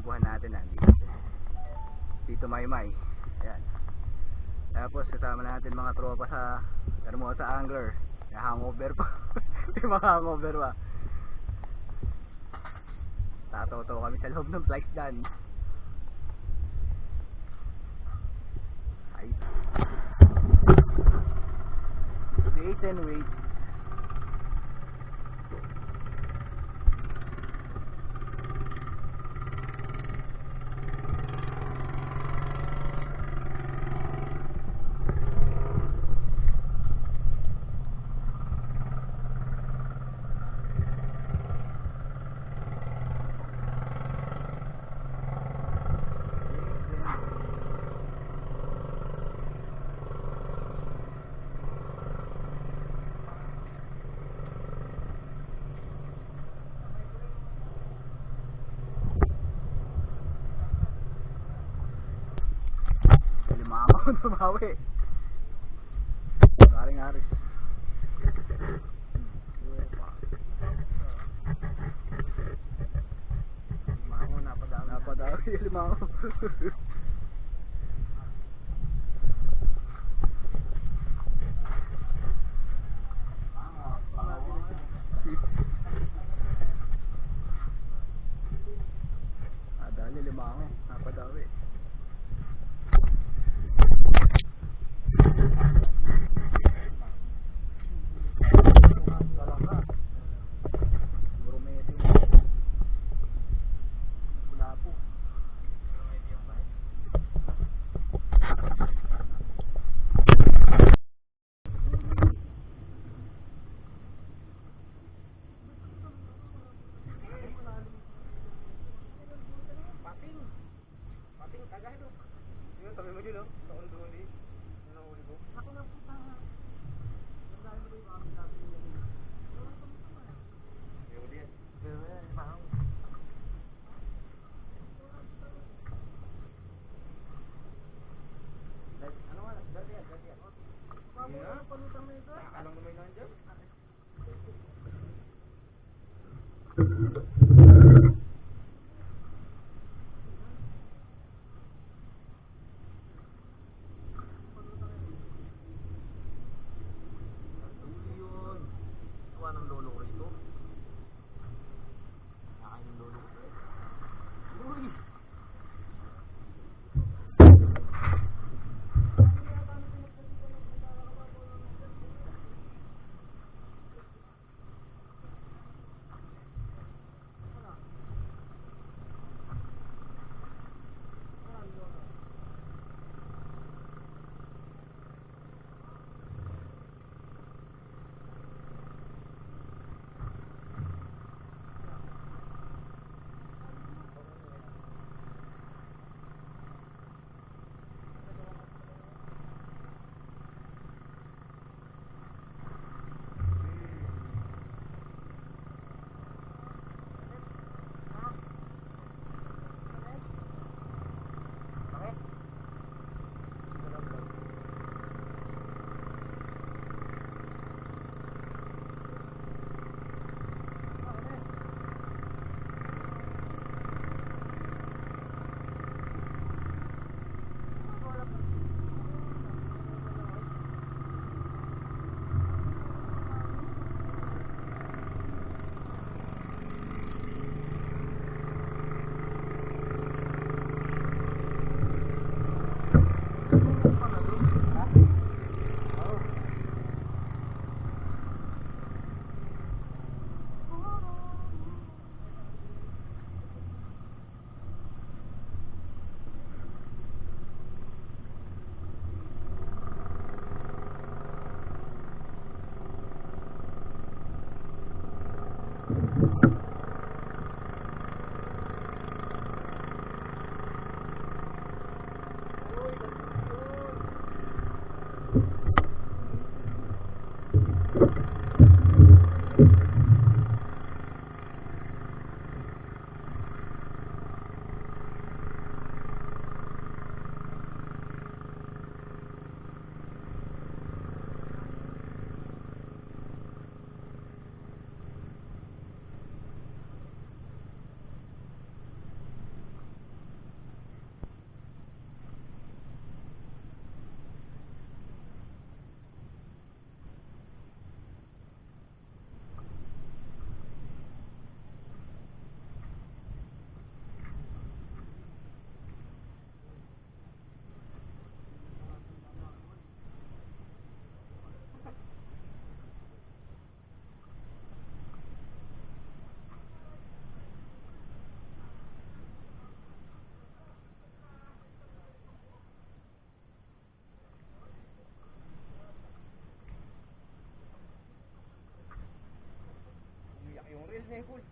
grupuhan natin dito Maymay. Ayan. Tapos kasama natin mga tropa sa Hermosa Angler. May hangover pa. May mga hangover pa. Tataw-taw kami sa loob ng flight dyan. Ay. Wait and wait. Sumawi. Karing Aris. Limango napadawi limango. Adali limango napadawi. Pating tagay do. Yung sabi mo dito, sa undo ni. Ano uli ko? Ako lang puta nga. Dahil mo ba kami natin yung yung uli. Pero mahal. Ano nga, dati yan. Paano palutang na ito? Nakalang naman lang dyan. Ng lolo ko rito. Nakain ng lolo ko. Uy! Reels niya yung pool.